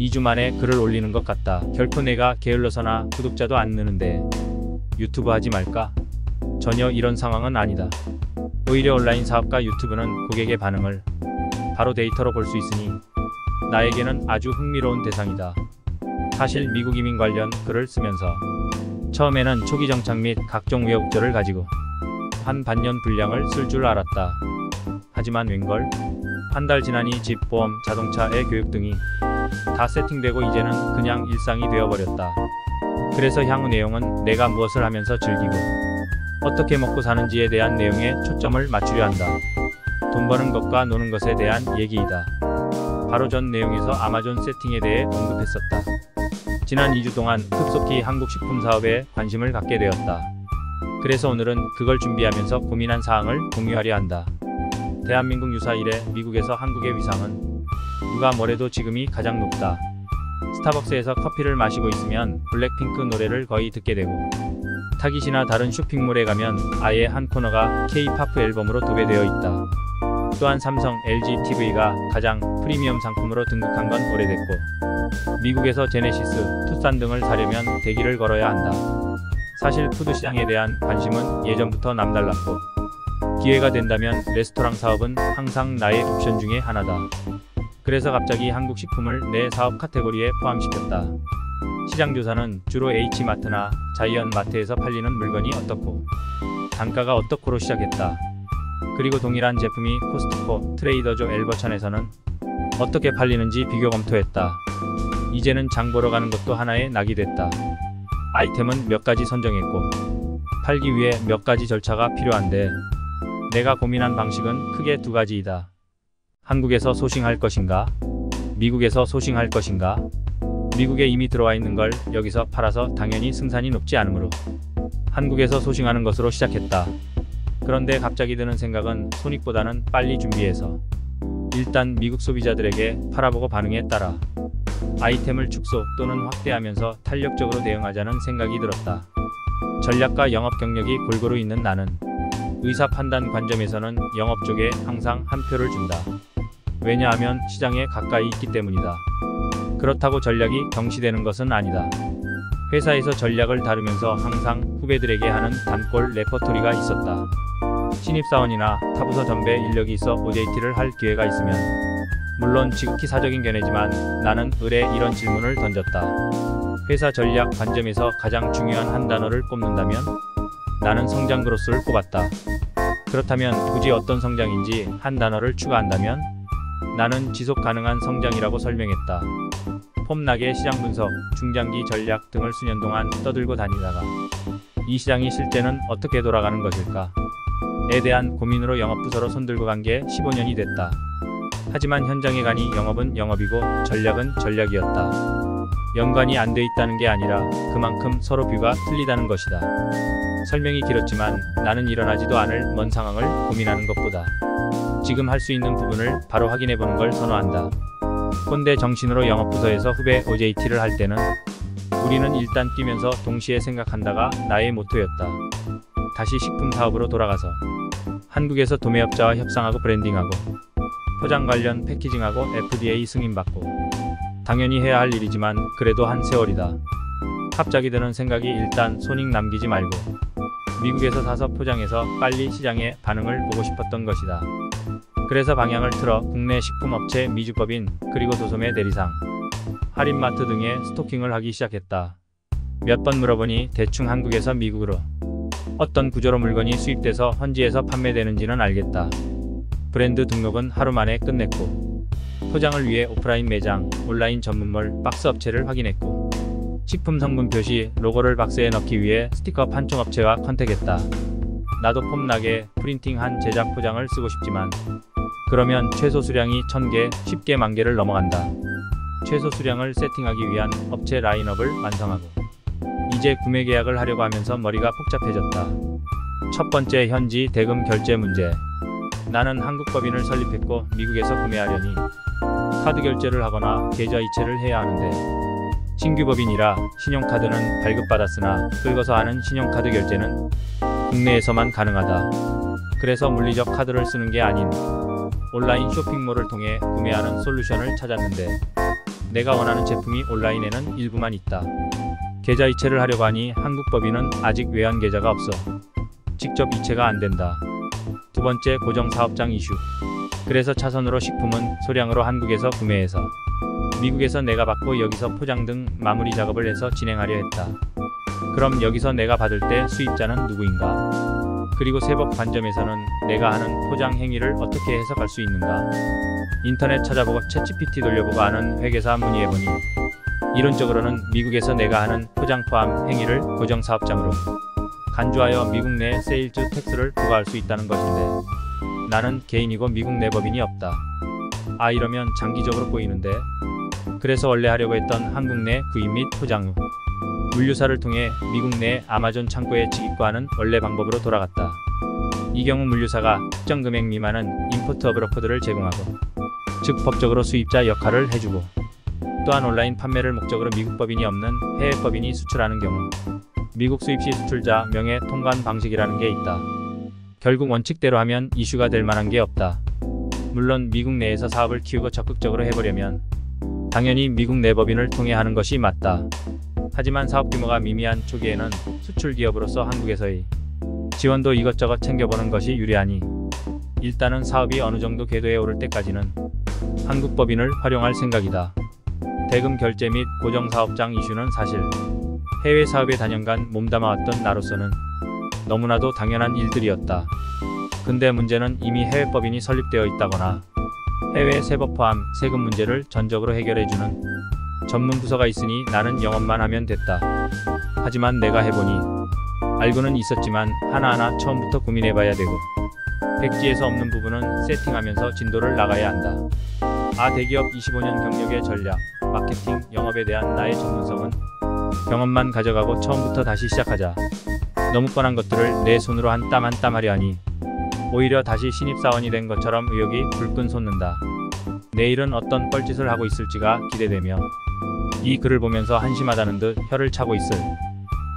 2주 만에 글을 올리는 것 같다. 결코 내가 게을러서나 구독자도 안 느는데 유튜브 하지 말까? 전혀 이런 상황은 아니다. 오히려 온라인 사업과 유튜브는 고객의 반응을 바로 데이터로 볼 수 있으니 나에게는 아주 흥미로운 대상이다. 사실 미국 이민 관련 글을 쓰면서 처음에는 초기 정착 및 각종 우여곡절을 가지고 한 반년 분량을 쓸 줄 알았다. 하지만 웬걸? 한 달 지나니 집, 보험, 자동차, 애 교육 등이 다 세팅되고 이제는 그냥 일상이 되어버렸다. 그래서 향후 내용은 내가 무엇을 하면서 즐기고 어떻게 먹고 사는지에 대한 내용에 초점을 맞추려 한다. 돈 버는 것과 노는 것에 대한 얘기이다. 바로 전 내용에서 아마존 세팅에 대해 언급했었다. 지난 2주 동안 급속히 한국 식품 사업에 관심을 갖게 되었다. 그래서 오늘은 그걸 준비하면서 고민한 사항을 공유하려 한다. 대한민국 유사 이래 미국에서 한국의 위상은 누가 뭐래도 지금이 가장 높다. 스타벅스에서 커피를 마시고 있으면 블랙핑크 노래를 거의 듣게 되고 타깃이나 다른 쇼핑몰에 가면 아예 한 코너가 K-팝 앨범으로 도배되어 있다. 또한 삼성, LG TV가 가장 프리미엄 상품으로 등극한 건 오래됐고 미국에서 제네시스, 투싼 등을 사려면 대기를 걸어야 한다. 사실 푸드 시장에 대한 관심은 예전부터 남달랐고 기회가 된다면 레스토랑 사업은 항상 나의 옵션 중에 하나다. 그래서 갑자기 한국 식품을 내 사업 카테고리에 포함시켰다. 시장 조사는 주로 H마트나 자이언마트에서 팔리는 물건이 어떻고 단가가 어떻고로 시작했다. 그리고 동일한 제품이 코스트코, 트레이더조, 엘버천에서는 어떻게 팔리는지 비교 검토했다. 이제는 장 보러 가는 것도 하나의 낙이 됐다. 아이템은 몇 가지 선정했고 팔기 위해 몇 가지 절차가 필요한데 내가 고민한 방식은 크게 두 가지이다. 한국에서 소싱할 것인가? 미국에서 소싱할 것인가? 미국에 이미 들어와 있는 걸 여기서 팔아서 당연히 승산이 높지 않으므로 한국에서 소싱하는 것으로 시작했다. 그런데 갑자기 드는 생각은 손익보다는 빨리 준비해서 일단 미국 소비자들에게 팔아보고 반응에 따라 아이템을 축소 또는 확대하면서 탄력적으로 대응하자는 생각이 들었다. 전략과 영업 경력이 골고루 있는 나는 의사 판단 관점에서는 영업 쪽에 항상 한 표를 준다. 왜냐하면 시장에 가까이 있기 때문이다. 그렇다고 전략이 경시되는 것은 아니다. 회사에서 전략을 다루면서 항상 후배들에게 하는 단골 레퍼토리가 있었다. 신입사원이나 타부서 전배 인력이 있어 OJT를 할 기회가 있으면 물론 지극히 사적인 견해지만 나는 을에 이런 질문을 던졌다. 회사 전략 관점에서 가장 중요한 한 단어를 꼽는다면 나는 성장 그로스를 꼽았다. 그렇다면 굳이 어떤 성장인지 한 단어를 추가한다면 나는 지속 가능한 성장이라고 설명했다. 폼나게 시장 분석, 중장기 전략 등을 수년 동안 떠들고 다니다가 이 시장이 실제는 어떻게 돌아가는 것일까? 에 대한 고민으로 영업부서로 손들고 간 게 15년이 됐다. 하지만 현장에 가니 영업은 영업이고 전략은 전략이었다. 연관이 안 돼 있다는 게 아니라 그만큼 서로 뷰가 틀리다는 것이다. 설명이 길었지만 나는 일어나지도 않을 먼 상황을 고민하는 것보다 지금 할 수 있는 부분을 바로 확인해보는 걸 선호한다. 꼰대 정신으로 영업부서에서 후배 OJT를 할 때는 우리는 일단 뛰면서 동시에 생각한다가 나의 모토였다. 다시 식품 사업으로 돌아가서 한국에서 도매업자와 협상하고 브랜딩하고 포장 관련 패키징하고 FDA 승인받고 당연히 해야 할 일이지만 그래도 한 세월이다. 갑자기 드는 생각이 일단 손익 남기지 말고 미국에서 사서 포장해서 빨리 시장의 반응을 보고 싶었던 것이다. 그래서 방향을 틀어 국내 식품업체 미주법인 그리고 도소매 대리상, 할인마트 등의 스토킹을 하기 시작했다. 몇 번 물어보니 대충 한국에서 미국으로 어떤 구조로 물건이 수입돼서 현지에서 판매되는지는 알겠다. 브랜드 등록은 하루 만에 끝냈고 포장을 위해 오프라인 매장, 온라인 전문몰, 박스 업체를 확인했고 식품 성분 표시, 로고를 박스에 넣기 위해 스티커 판촉 업체와 컨택했다. 나도 폼나게 프린팅한 제작 포장을 쓰고 싶지만 그러면 최소 수량이 1000개, 쉽게 10,000개를 넘어간다. 최소 수량을 세팅하기 위한 업체 라인업을 완성하고 이제 구매 계약을 하려고 하면서 머리가 복잡해졌다. 첫 번째, 현지 대금 결제 문제. 나는 한국 법인을 설립했고 미국에서 구매하려니 카드 결제를 하거나 계좌 이체를 해야 하는데 신규 법인이라 신용카드는 발급받았으나 긁어서 하는 신용카드 결제는 국내에서만 가능하다. 그래서 물리적 카드를 쓰는 게 아닌 온라인 쇼핑몰을 통해 구매하는 솔루션을 찾았는데 내가 원하는 제품이 온라인에는 일부만 있다. 계좌 이체를 하려고 하니 한국 법인은 아직 외환 계좌가 없어 직접 이체가 안 된다. 두 번째, 고정 사업장 이슈. 그래서 차선으로 식품은 소량으로 한국에서 구매해서 미국에서 내가 받고 여기서 포장 등 마무리 작업을 해서 진행하려 했다. 그럼 여기서 내가 받을 때 수입자는 누구인가? 그리고 세법 관점에서는 내가 하는 포장 행위를 어떻게 해석할 수 있는가? 인터넷 찾아보고 챗GPT 돌려보고 아는 회계사 문의해보니 이론적으로는 미국에서 내가 하는 포장 포함 행위를 고정 사업장으로 간주하여 미국 내 세일즈 텍스를 부과할 수 있다는 것인데 나는 개인이고 미국 내 법인이 없다. 아, 이러면 장기적으로 보이는데. 그래서 원래 하려고 했던 한국 내 구입 및 포장 후 물류사를 통해 미국 내 아마존 창고에 직입과하는 원래 방법으로 돌아갔다. 이 경우 물류사가 특정 금액 미만은 임포트 어브러 코드를 제공하고 즉 법적으로 수입자 역할을 해주고 또한 온라인 판매를 목적으로 미국 법인이 없는 해외 법인이 수출하는 경우 미국 수입 시 수출자 명예 통관 방식이라는 게 있다. 결국 원칙대로 하면 이슈가 될 만한 게 없다. 물론 미국 내에서 사업을 키우고 적극적으로 해보려면 당연히 미국 내 법인을 통해 하는 것이 맞다. 하지만 사업 규모가 미미한 초기에는 수출 기업으로서 한국에서의 지원도 이것저것 챙겨보는 것이 유리하니 일단은 사업이 어느 정도 궤도에 오를 때까지는 한국 법인을 활용할 생각이다. 대금 결제 및 고정 사업장 이슈는 사실 해외 사업에 단연간 몸담아왔던 나로서는 너무나도 당연한 일들이었다. 근데 문제는 이미 해외 법인이 설립되어 있다거나 해외 세법 포함 세금 문제를 전적으로 해결해주는 전문 부서가 있으니 나는 영업만 하면 됐다. 하지만 내가 해보니 알고는 있었지만 하나하나 처음부터 고민해봐야 되고 백지에서 없는 부분은 세팅하면서 진도를 나가야 한다. 아, 대기업 25년 경력의 전략, 마케팅, 영업에 대한 나의 전문성은 경험만 가져가고 처음부터 다시 시작하자. 너무 뻔한 것들을 내 손으로 한 땀 한 땀 하려 하니 오히려 다시 신입사원이 된 것처럼 의욕이 불끈 솟는다. 내일은 어떤 뻘짓을 하고 있을지가 기대되며 이 글을 보면서 한심하다는 듯 혀를 차고 있을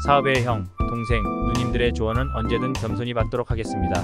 사업의 형, 동생, 누님들의 조언은 언제든 겸손히 받도록 하겠습니다.